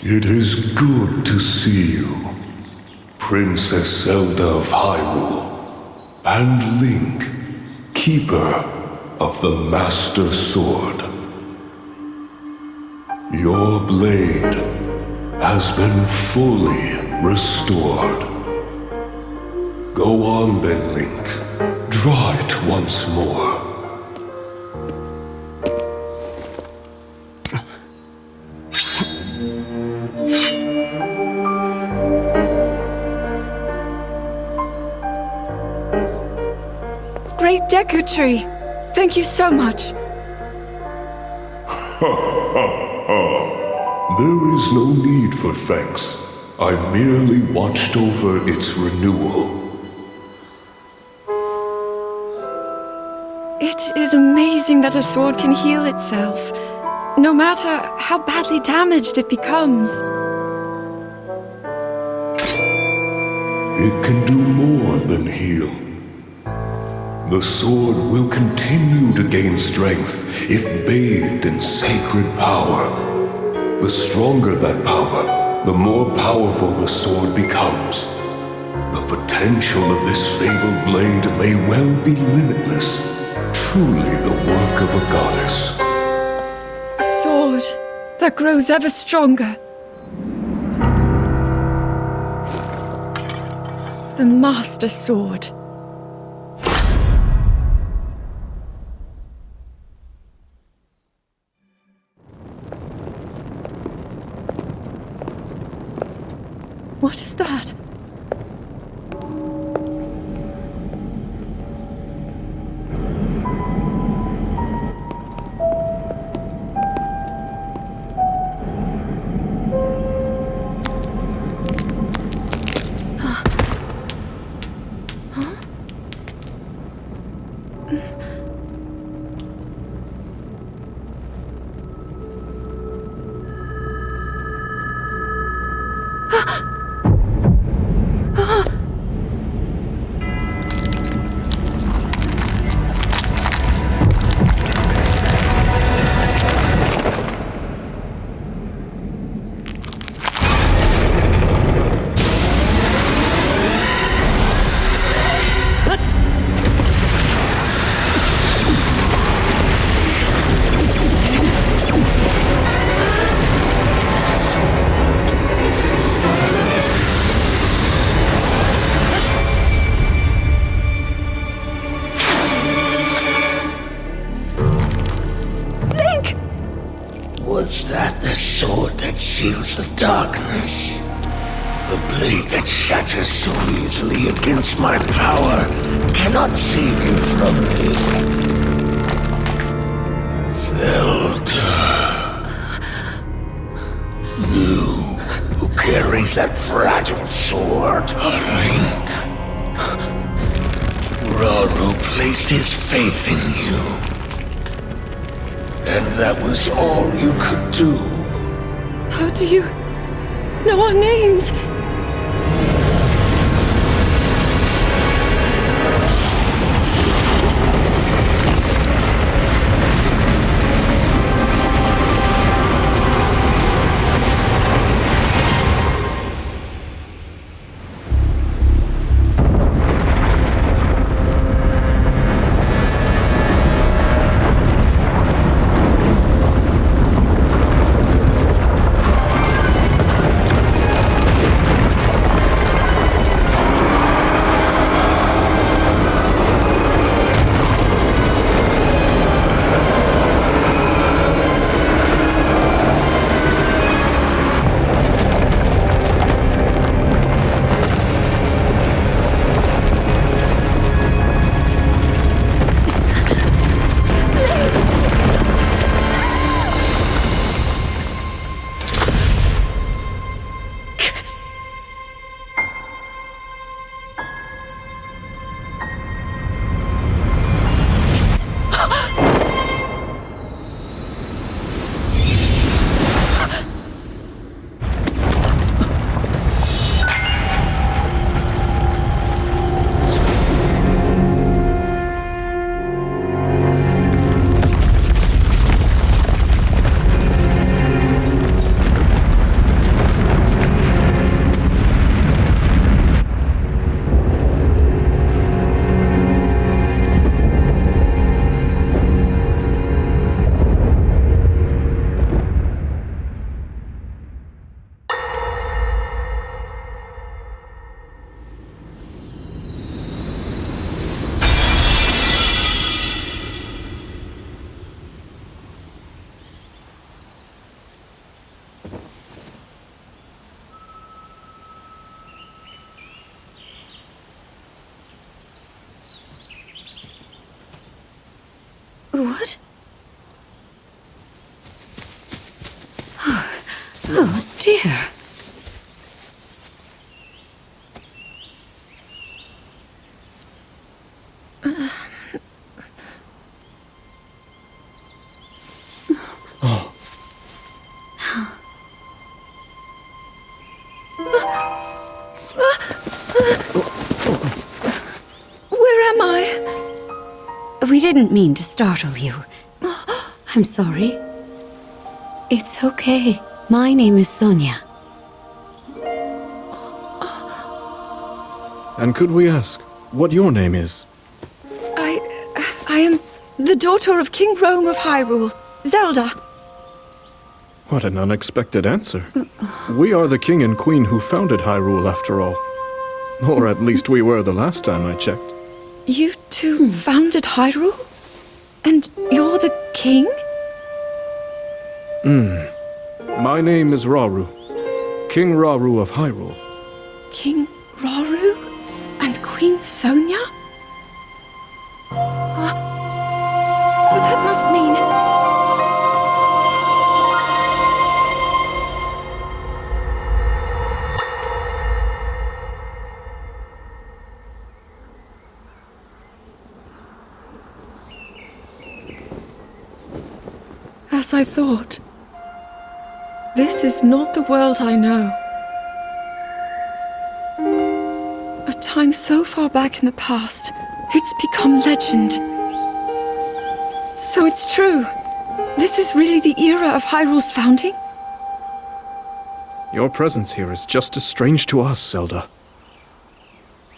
It is good to see you, Princess Zelda of Hyrule, and Link, Keeper of the Master Sword. Your blade has been fully restored. Go on then, Link. Draw it once more. Great Deku Tree! Thank you so much! There is no need for thanks. I merely watched over its renewal. It is amazing that a sword can heal itself, no matter how badly damaged it becomes. It can do more than heal. The sword will continue to gain strength if bathed in sacred power. The stronger that power, the more powerful the sword becomes. The potential of this fabled blade may well be limitless, truly the work of a goddess. A sword that grows ever stronger. The Master Sword. What is that? Was that the sword that seals the darkness? The blade that shatters so easily against my power cannot save you from me. Zelda. You who carries that fragile sword. Link. Raru placed his faith in you. And that was all you could do. How do you know our names? What? Oh dear. Where am I? We didn't mean to startle you. I'm sorry. It's okay. My name is Sonia. And could we ask what your name is? I am the daughter of King Rome of Hyrule, Zelda. What an unexpected answer. We are the king and queen who founded Hyrule, after all. Or at least we were the last time I checked. You two founded Hyrule? And you're the king? My name is Rauru. King Rauru of Hyrule. King Rauru? And Queen Sonia? But that must mean... As I thought. This is not the world I know. A time so far back in the past, it's become legend. So it's true. This is really the era of Hyrule's founding? Your presence here is just as strange to us, Zelda.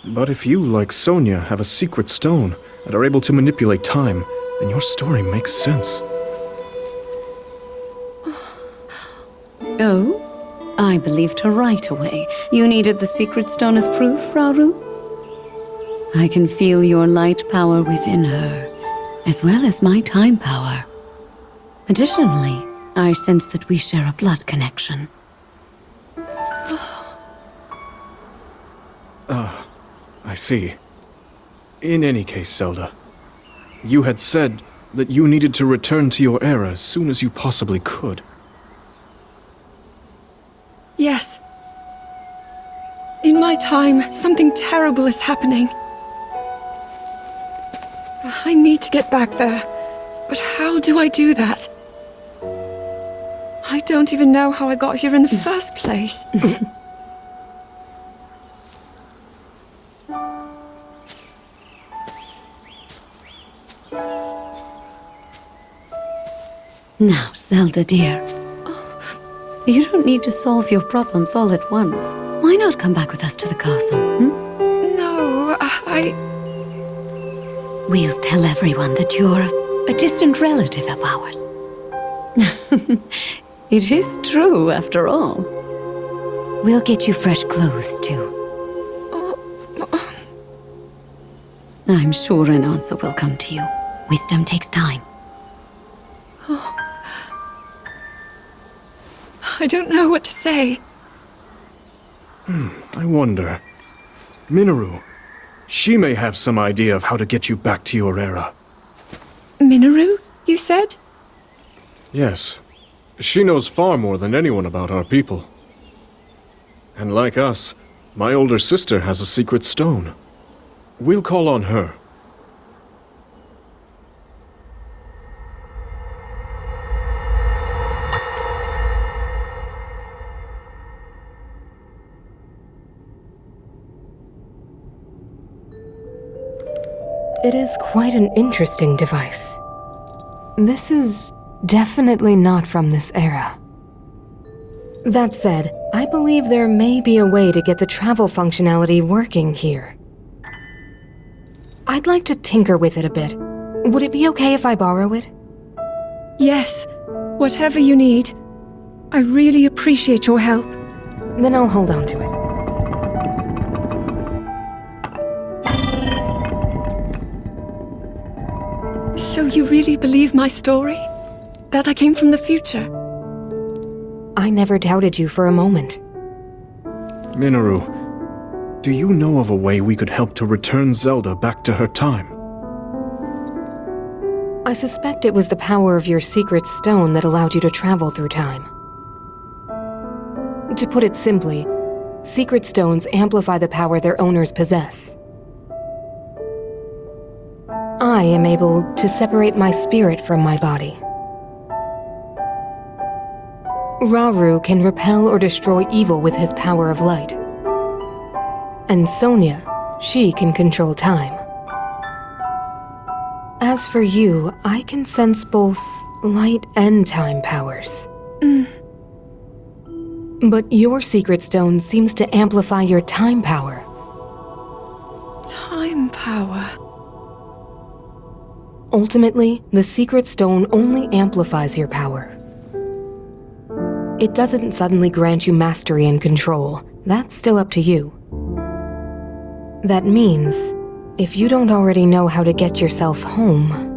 But if you, like Sonia, have a secret stone and are able to manipulate time, then your story makes sense. Oh? I believed her right away. You needed the secret stone as proof, Rauru? I can feel your light power within her, as well as my time power. Additionally, I sense that we share a blood connection. I see. In any case, Zelda, you had said that you needed to return to your era as soon as you possibly could. Yes. In my time, something terrible is happening. I need to get back there. But how do I do that? I don't even know how I got here in the first place. Now, Zelda dear. You don't need to solve your problems all at once. Why not come back with us to the castle, No, We'll tell everyone that you're a distant relative of ours. It is true, after all. We'll get you fresh clothes, too. I'm sure an answer will come to you. Wisdom takes time. I don't know what to say. I wonder. Mineru. She may have some idea of how to get you back to your era. Mineru, you said? Yes. She knows far more than anyone about our people. And like us, my older sister has a secret stone. We'll call on her. It is quite an interesting device. This is definitely not from this era. That said, I believe there may be a way to get the travel functionality working here. I'd like to tinker with it a bit. Would it be okay if I borrow it? Yes, whatever you need. I really appreciate your help. Then I'll hold on to it. So you really believe my story? That I came from the future? I never doubted you for a moment. Mineru, do you know of a way we could help to return Zelda back to her time? I suspect it was the power of your secret stone that allowed you to travel through time. To put it simply, secret stones amplify the power their owners possess. I am able to separate my spirit from my body. Rauru can repel or destroy evil with his power of light. And Sonia, she can control time. As for you, I can sense both light and time powers. But your secret stone seems to amplify your time power. Time power. Ultimately, the secret stone only amplifies your power. It doesn't suddenly grant you mastery and control. That's still up to you. That means, if you don't already know how to get yourself home...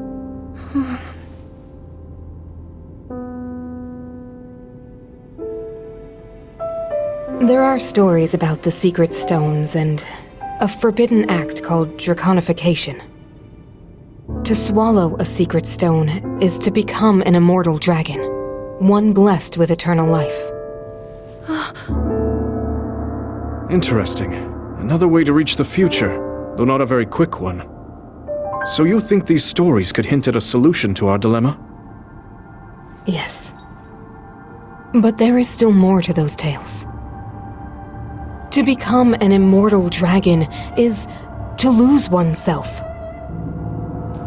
There are stories about the secret stones and a forbidden act called draconification. To swallow a secret stone is to become an immortal dragon, one blessed with eternal life. Interesting. Another way to reach the future, though not a very quick one. So you think these stories could hint at a solution to our dilemma? Yes. But there is still more to those tales. To become an immortal dragon is to lose oneself.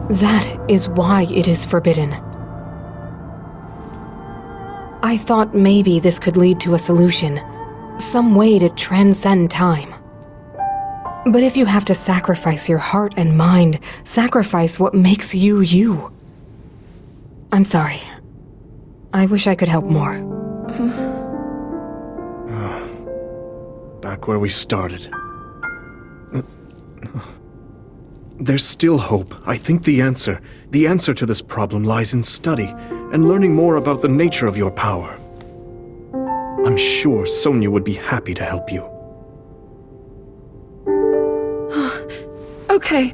That is why it is forbidden. I thought maybe this could lead to a solution, some way to transcend time. But if you have to sacrifice your heart and mind, sacrifice what makes you you. I'm sorry. I wish I could help more. Back where we started. There's still hope. I think the answer to this problem lies in study and learning more about the nature of your power. I'm sure Sonia would be happy to help you. Okay.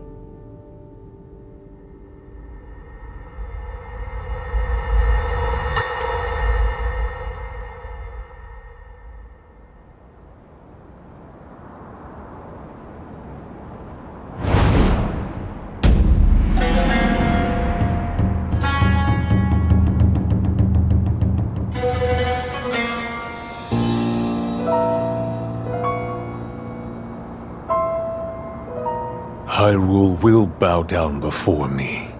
Hyrule will bow down before me.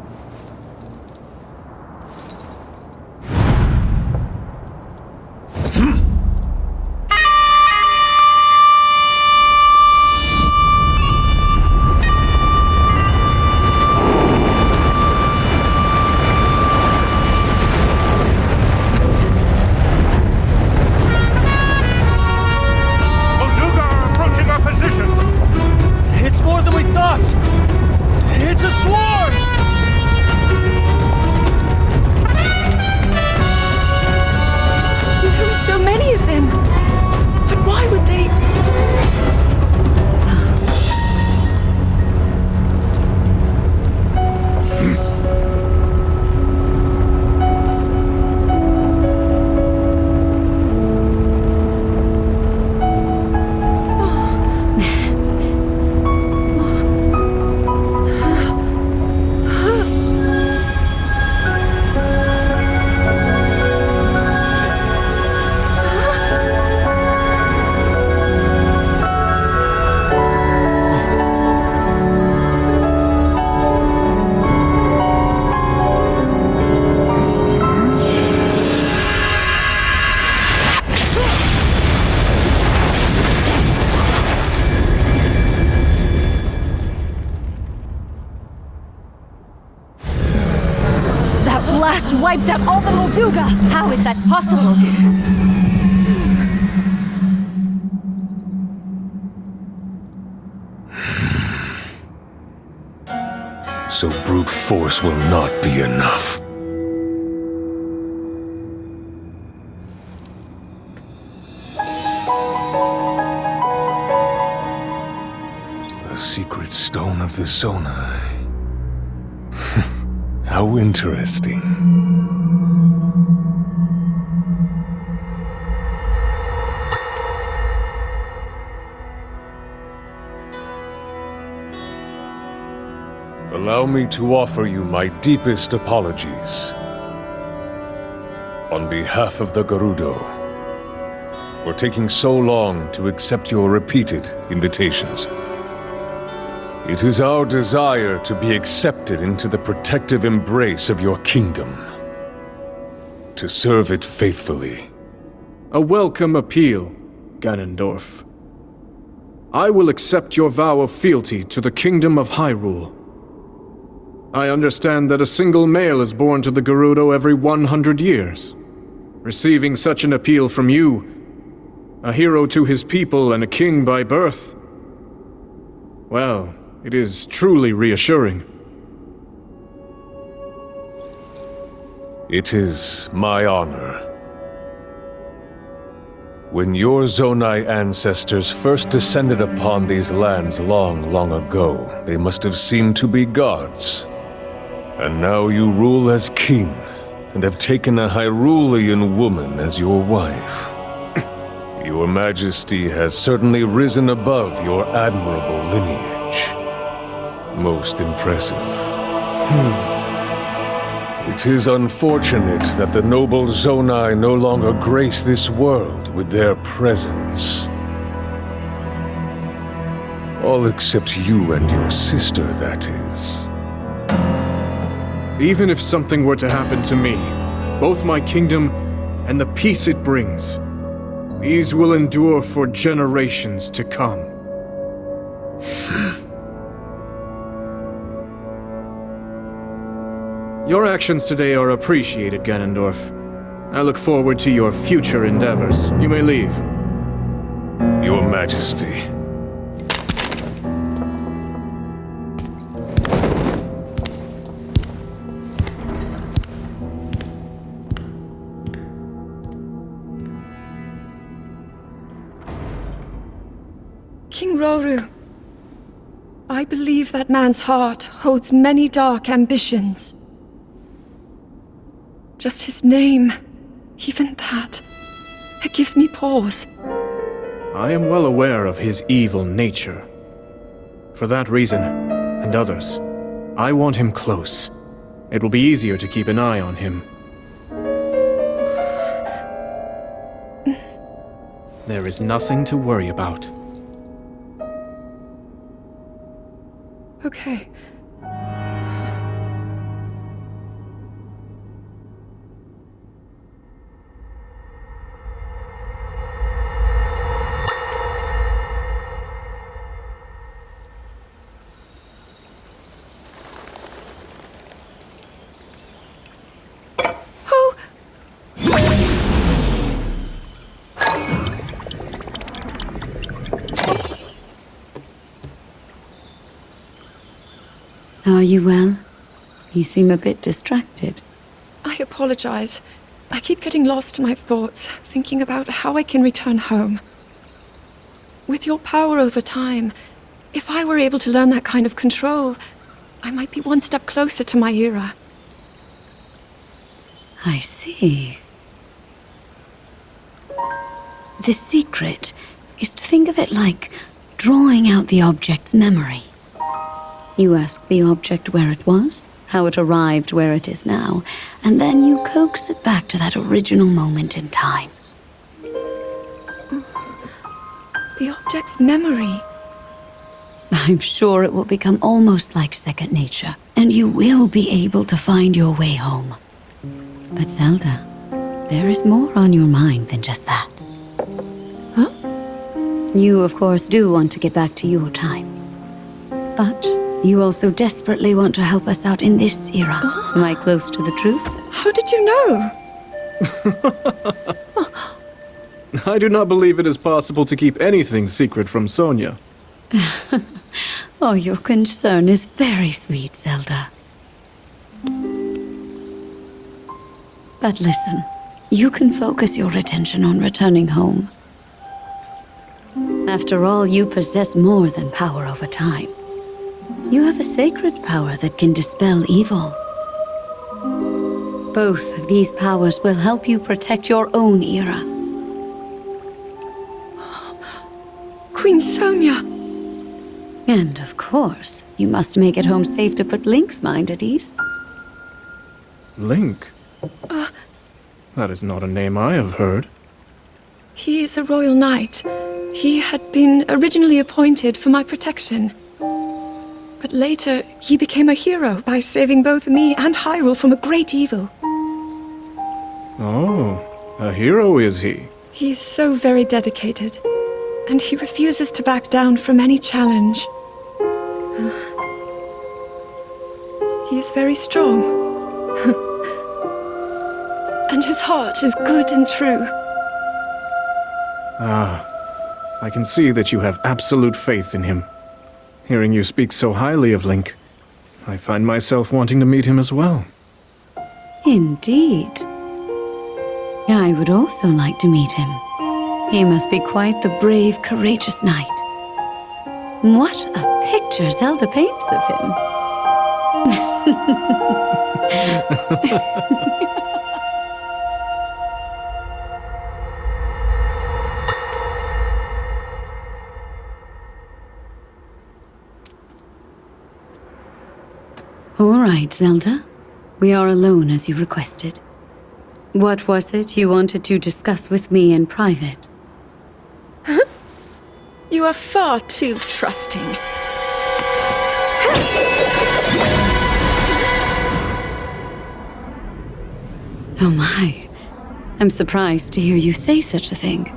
Wiped out all the Molduga! How is that possible? So brute force will not be enough. The secret stone of the Zonai. How interesting. Allow me to offer you my deepest apologies. On behalf of the Gerudo, for taking so long to accept your repeated invitations. It is our desire to be accepted into the protective embrace of your kingdom, to serve it faithfully. A welcome appeal, Ganondorf. I will accept your vow of fealty to the Kingdom of Hyrule. I understand that a single male is born to the Gerudo every 100 years. Receiving such an appeal from you, a hero to his people and a king by birth, well, it is truly reassuring. It is my honor. When your Zonai ancestors first descended upon these lands long, long ago, they must have seemed to be gods. And now you rule as king, and have taken a Hyrulean woman as your wife. Your Majesty has certainly risen above your admirable lineage. Most impressive. It is unfortunate that the noble Zonai no longer grace this world with their presence. All except you and your sister, that is. Even if something were to happen to me, both my kingdom and the peace it brings, these will endure for generations to come. Your actions today are appreciated, Ganondorf. I look forward to your future endeavors. You may leave. Your Majesty. King Roru, I believe that man's heart holds many dark ambitions. Just his name, even that, it gives me pause. I am well aware of his evil nature. For that reason, and others, I want him close. It will be easier to keep an eye on him. There is nothing to worry about. Okay. Are you well? You seem a bit distracted. I apologize. I keep getting lost in my thoughts, thinking about how I can return home. With your power over time, if I were able to learn that kind of control, I might be one step closer to my era. I see. The secret is to think of it like drawing out the object's memory. You ask the object where it was, how it arrived where it is now, and then you coax it back to that original moment in time. The object's memory. I'm sure it will become almost like second nature, and you will be able to find your way home. But Zelda, there is more on your mind than just that. Huh? You, of course, do want to get back to your time. But you also desperately want to help us out in this era. Am I close to the truth? How did you know? I do not believe it is possible to keep anything secret from Sonia. Oh, your concern is very sweet, Zelda. But listen, you can focus your attention on returning home. After all, you possess more than power over time. You have a sacred power that can dispel evil. Both of these powers will help you protect your own era. Queen Sonia! And of course, you must make it home safe to put Link's mind at ease. Link? That is not a name I have heard. He is a royal knight. He had been originally appointed for my protection. But later, he became a hero by saving both me and Hyrule from a great evil. Oh, a hero is he? He is so very dedicated, and he refuses to back down from any challenge. He is very strong. And his heart is good and true. I can see that you have absolute faith in him. Hearing you speak so highly of Link, I find myself wanting to meet him as well. Indeed. I would also like to meet him. He must be quite the brave, courageous knight. What a picture Zelda paints of him. All right, Zelda. We are alone as you requested. What was it you wanted to discuss with me in private? You are far too trusting. Oh my. I'm surprised to hear you say such a thing.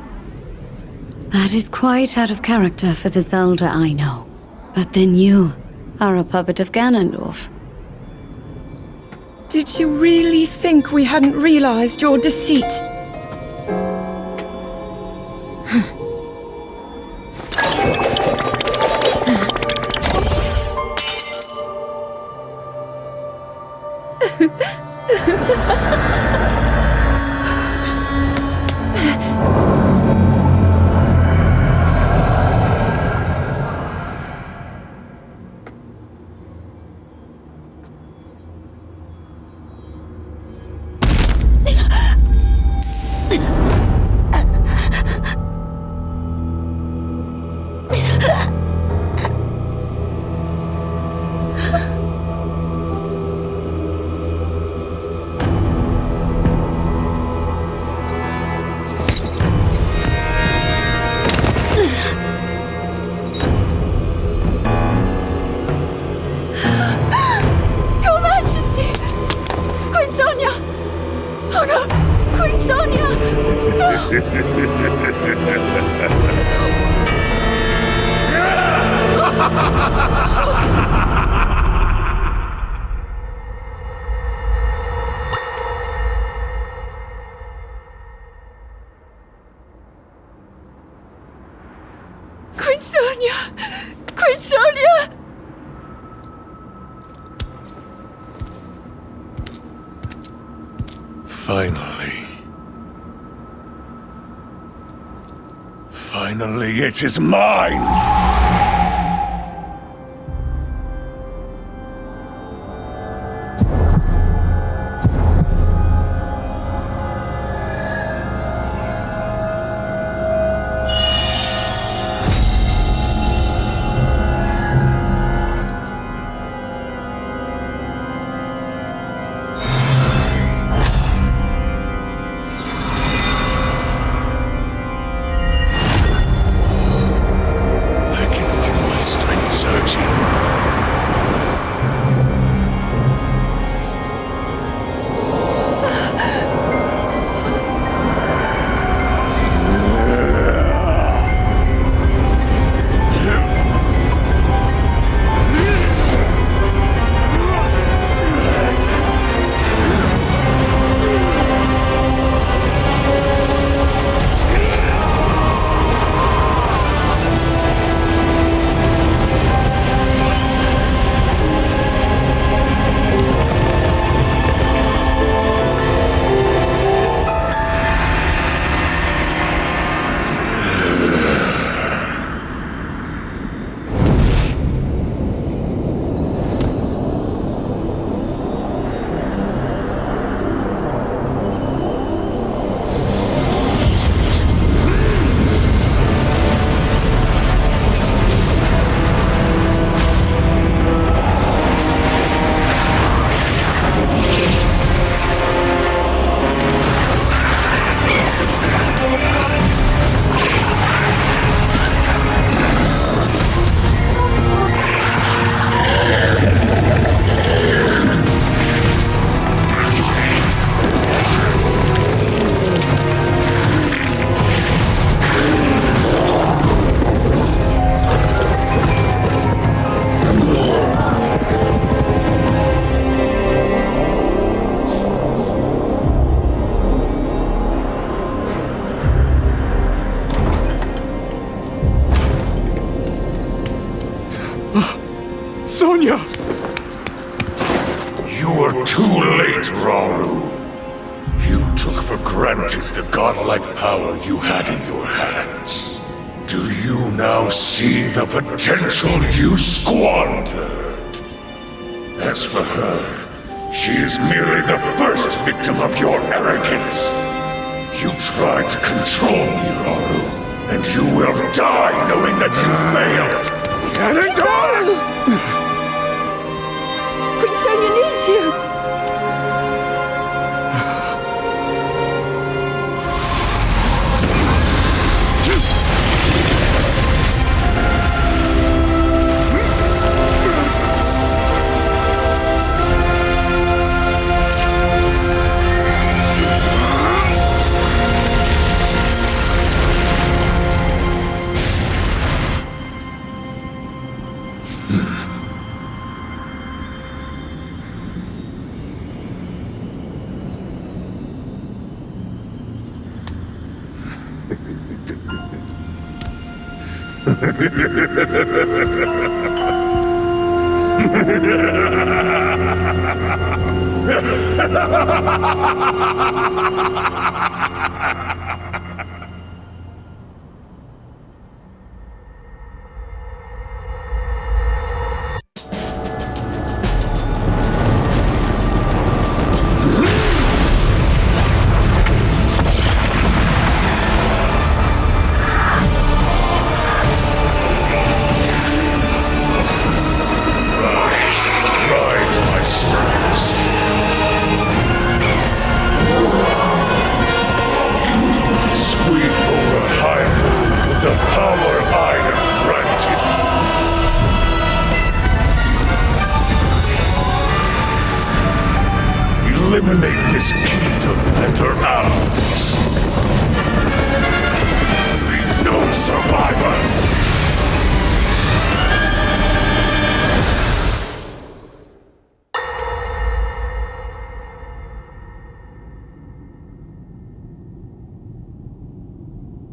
That is quite out of character for the Zelda I know. But then you are a puppet of Ganondorf. Did you really think we hadn't realized your deceit? Queen Sonia! Queen Sonia! Finally. Finally, it is mine! too late, Rauru. You took for granted the godlike power you had in your hands. Do you now see the potential you squandered? As for her, she is merely the first victim of your arrogance. You tried to control me, Rauru, and you will die knowing that you failed. Prince Sonia needs you! Eliminate this kingdom and her allies. Leave no survivors.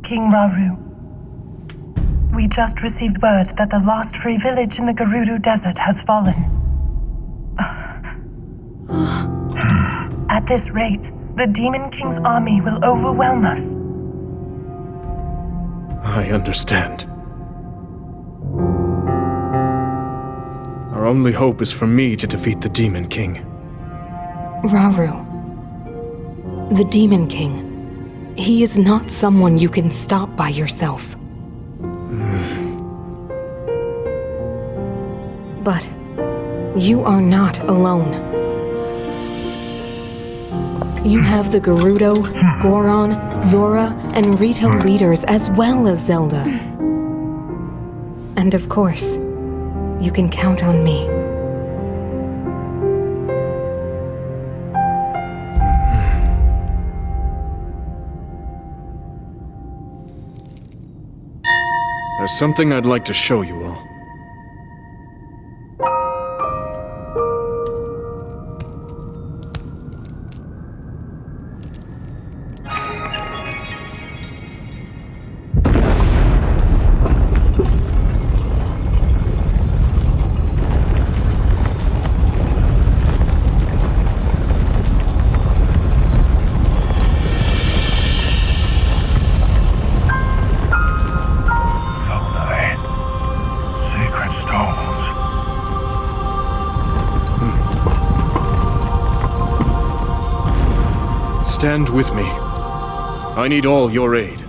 King Rauru, we just received word that the last free village in the Gerudo desert has fallen. At this rate, the Demon King's army will overwhelm us. I understand. Our only hope is for me to defeat the Demon King. Rauru. The Demon King. He is not someone you can stop by yourself. But you are not alone. You have the Gerudo, Goron, Zora, and Rito leaders as well as Zelda. And of course, you can count on me. There's something I'd like to show you all. Stand with me. I need all your aid.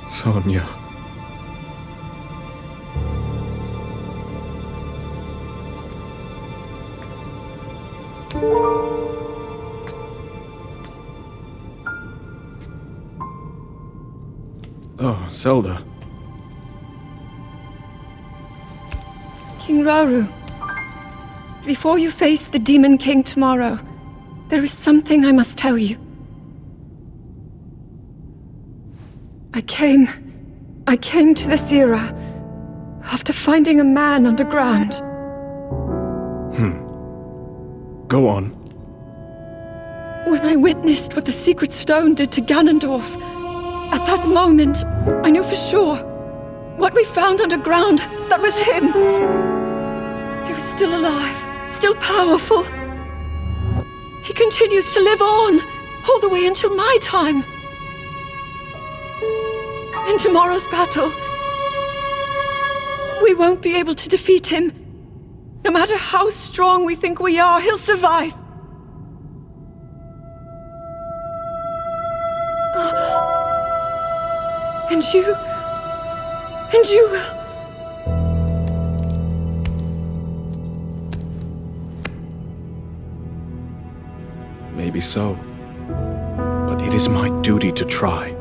Sonia. Oh, Zelda. King Rauru, before you face the Demon King tomorrow, there is something I must tell you. I came to this era after finding a man underground. Go on. When I witnessed what the Secret Stone did to Ganondorf, at that moment, I knew for sure what we found underground, that was him. He was still alive, still powerful. He continues to live on, all the way until my time. In tomorrow's battle, we won't be able to defeat him. No matter how strong we think we are, he'll survive. And you will. Maybe so. But it is my duty to try.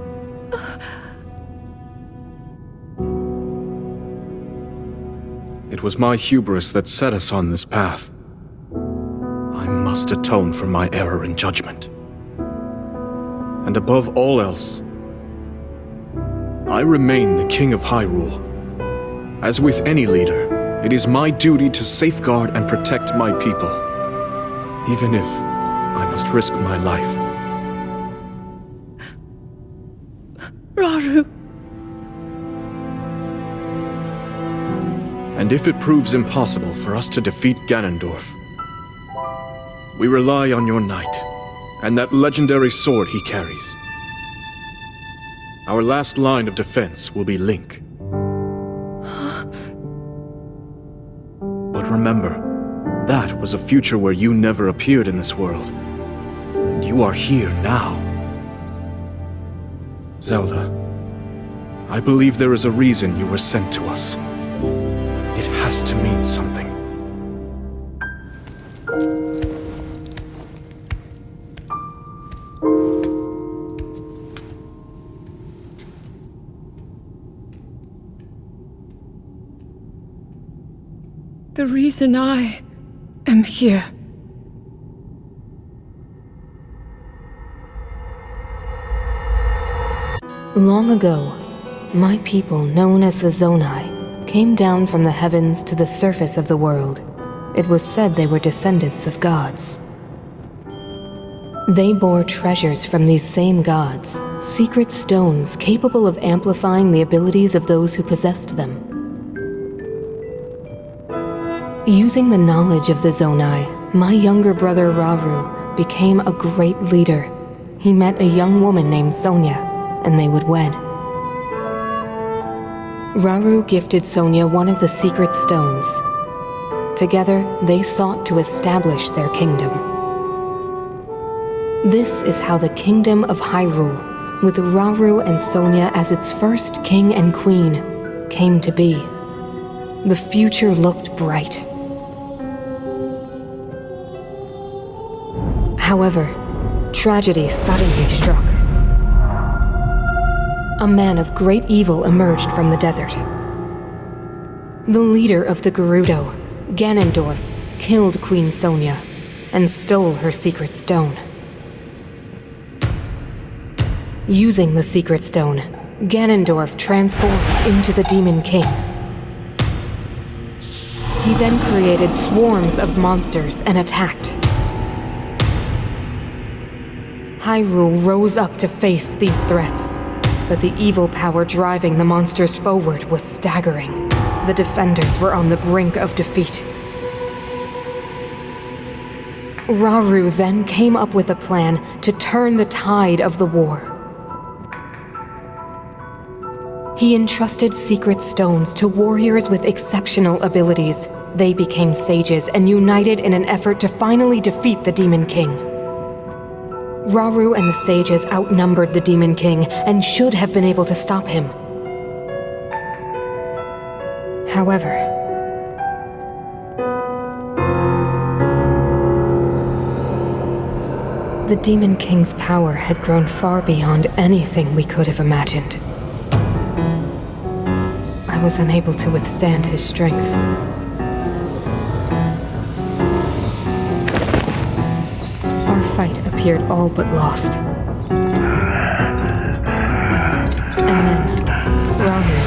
It was my hubris that set us on this path. I must atone for my error in judgment. And above all else, I remain the King of Hyrule. As with any leader, it is my duty to safeguard and protect my people, even if I must risk my life. Rauru. And if it proves impossible for us to defeat Ganondorf, we rely on your knight and that legendary sword he carries. Our last line of defense will be Link. But remember, that was a future where you never appeared in this world. And you are here now. Zelda, I believe there is a reason you were sent to us. It has to mean something. The reason I am here. Long ago, my people, known as the Zonai, came down from the heavens to the surface of the world. It was said they were descendants of gods. They bore treasures from these same gods, secret stones capable of amplifying the abilities of those who possessed them. Using the knowledge of the Zonai, my younger brother Rauru became a great leader. He met a young woman named Sonia, and they would wed. Rauru gifted Sonia one of the secret stones. Together, they sought to establish their kingdom. This is how the Kingdom of Hyrule, with Rauru and Sonia as its first king and queen, came to be. The future looked bright. However, tragedy suddenly struck. A man of great evil emerged from the desert. The leader of the Gerudo, Ganondorf, killed Queen Sonia and stole her secret stone. Using the secret stone, Ganondorf transformed into the Demon King. He then created swarms of monsters and attacked. Hyrule rose up to face these threats, but the evil power driving the monsters forward was staggering. The defenders were on the brink of defeat. Rauru then came up with a plan to turn the tide of the war. He entrusted secret stones to warriors with exceptional abilities. They became sages and united in an effort to finally defeat the Demon King. Rauru and the sages outnumbered the Demon King and should have been able to stop him. However, the Demon King's power had grown far beyond anything we could have imagined. I was unable to withstand his strength. Our fight appeared all but lost. And then, Rauru.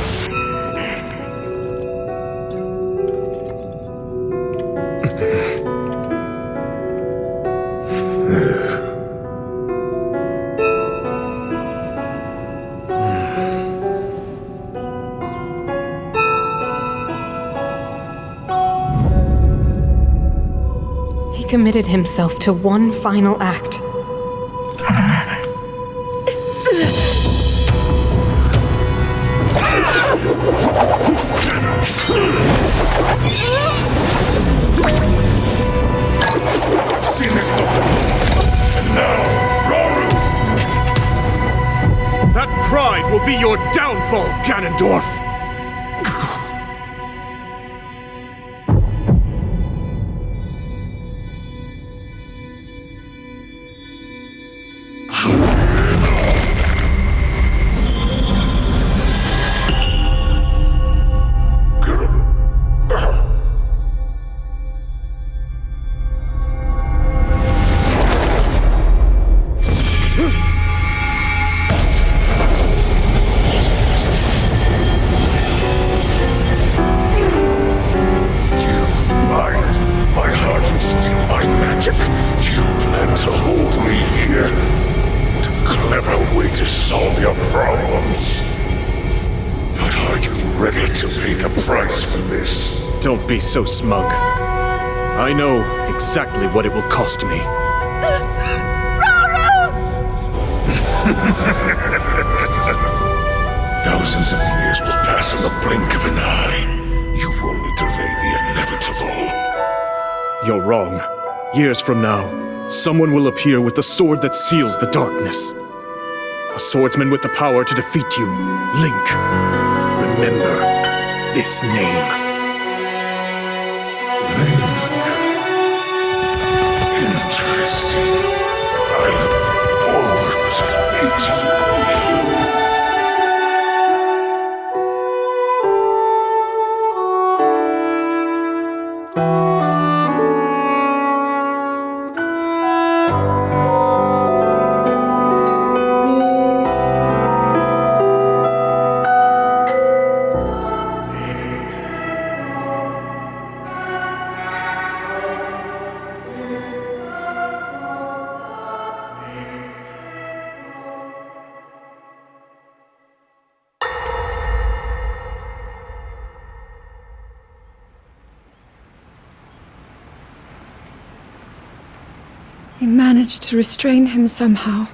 He committed himself to one final act. Seen this before. And now, Rauru! That pride will be your downfall, Ganondorf! Don't be so smug. I know exactly what it will cost me. Thousands of years will pass in the blink of an eye. You only delay the inevitable. You're wrong. Years from now, someone will appear with the sword that seals the darkness. A swordsman with the power to defeat you. Link. Remember this name. Link. Interesting. I look forward to meeting you. He managed to restrain him somehow.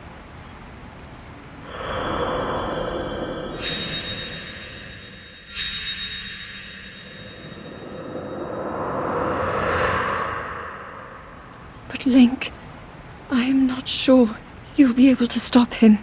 But Link, I am not sure you'll be able to stop him.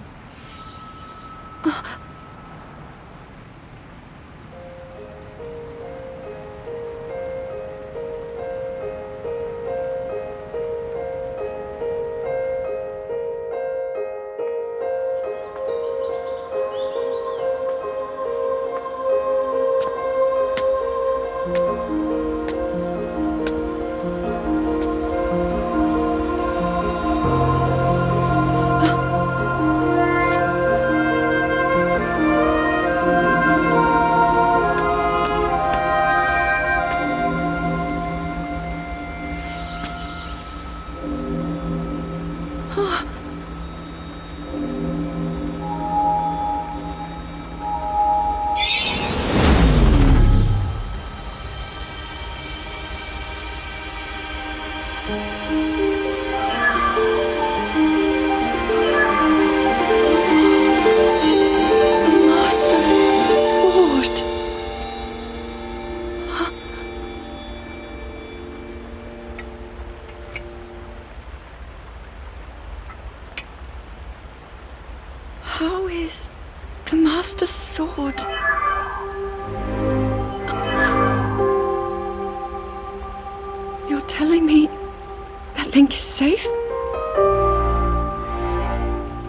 How is the Master Sword? You're telling me that Link is safe?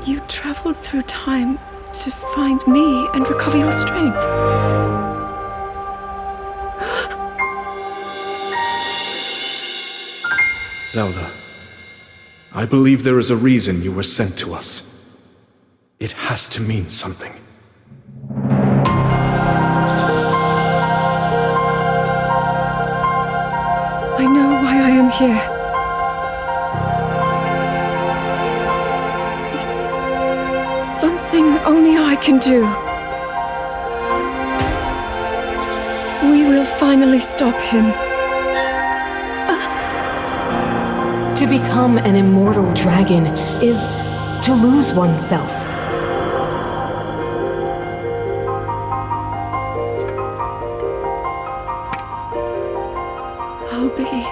You traveled through time to find me and recover your strength. Zelda, I believe there is a reason you were sent to us. It has to mean something. I know why I am here. It's something only I can do. We will finally stop him. To become an immortal dragon is to lose oneself. I'll be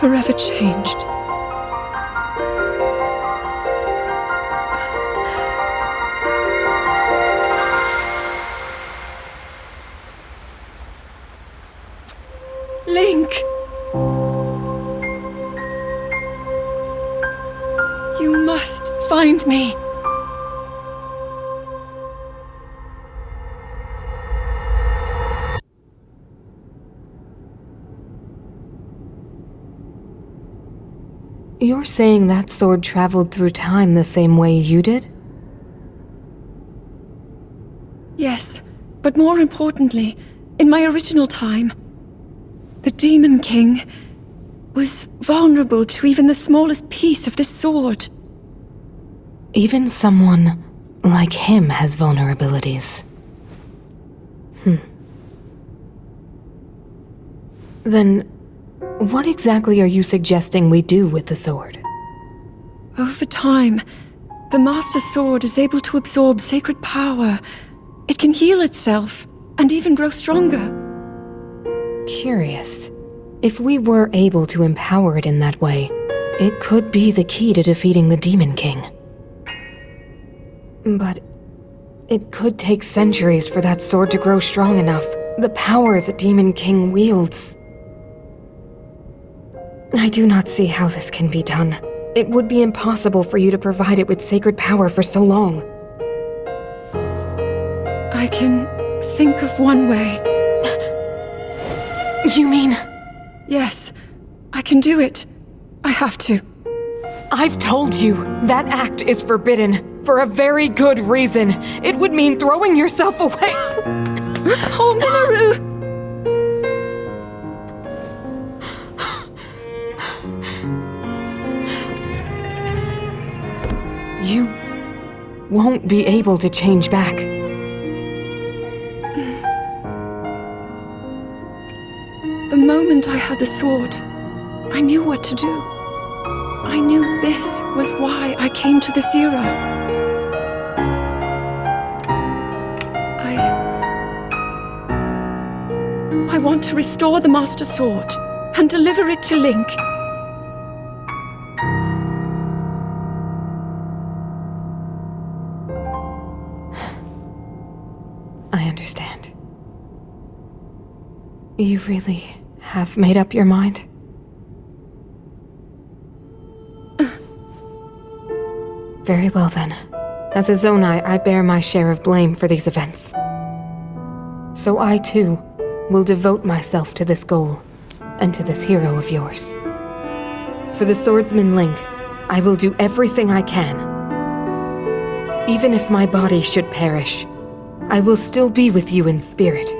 forever changed. Link! You must find me. You're saying that sword traveled through time the same way you did? Yes, but more importantly, in my original time, the Demon King was vulnerable to even the smallest piece of this sword. Even someone like him has vulnerabilities. Then, what exactly are you suggesting we do with the sword? Over time, the Master Sword is able to absorb sacred power. It can heal itself, and even grow stronger. Curious. If we were able to empower it in that way, it could be the key to defeating the Demon King. But it could take centuries for that sword to grow strong enough. The power the Demon King wields. I do not see how this can be done. It would be impossible for you to provide it with sacred power for so long. I can think of one way. You mean? Yes, I can do it. I have to. I've told you, that act is forbidden, for a very good reason. It would mean throwing yourself away. Oh, Mineru! You won't be able to change back. The moment I had the sword, I knew what to do. I knew this was why I came to this era. I want to restore the Master Sword and deliver it to Link. I understand. You really have made up your mind? Very well then. As a Zonai, I bear my share of blame for these events. So I too will devote myself to this goal, and to this hero of yours. For the swordsman Link, I will do everything I can. Even if my body should perish, I will still be with you in spirit.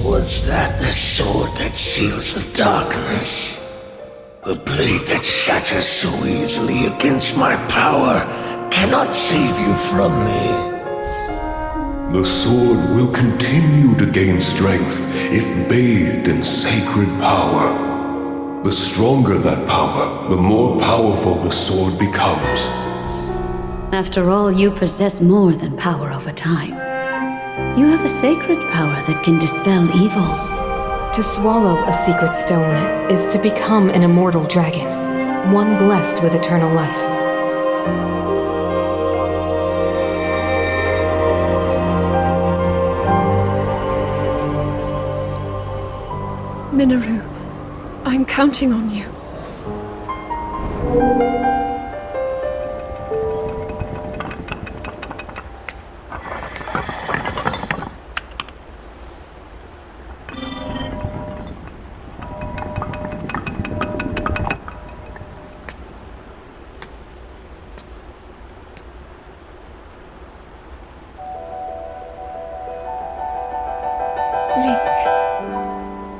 Was that the sword that seals the darkness? The blade that shatters so easily against my power cannot save you from me. The sword will continue to gain strength if bathed in sacred power. The stronger that power, the more powerful the sword becomes. After all, you possess more than power over time. You have a sacred power that can dispel evil. To swallow a secret stone is to become an immortal dragon, one blessed with eternal life. Mineru, I'm counting on you.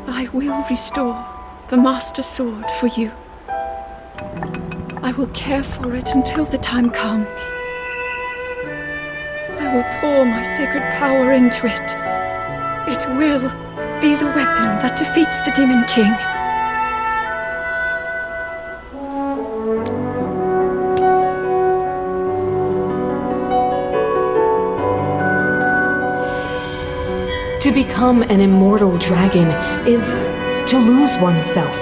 I will restore the Master Sword for you. I will care for it until the time comes. I will pour my sacred power into it. It will be the weapon that defeats the Demon King. To become an immortal dragon is to lose oneself.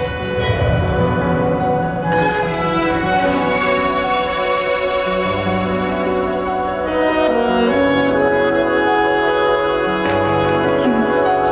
You must.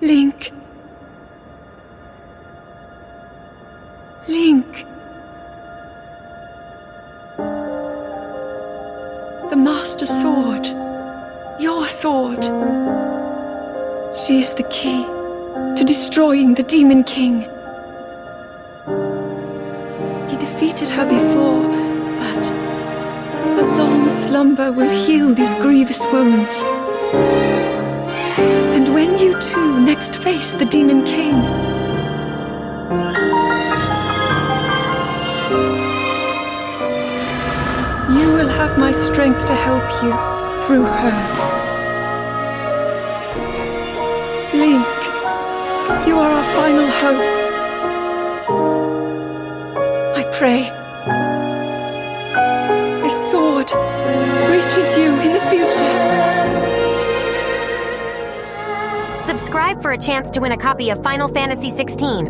Link. Link. The Master Sword. Your sword. She is the key to destroying the Demon King. He defeated her before, but a long slumber will heal these grievous wounds. And when you two next face the Demon King, you will have my strength to help you through her. Link, you are our final hope. I pray this sword reaches you in the future. Subscribe for a chance to win a copy of Final Fantasy XVI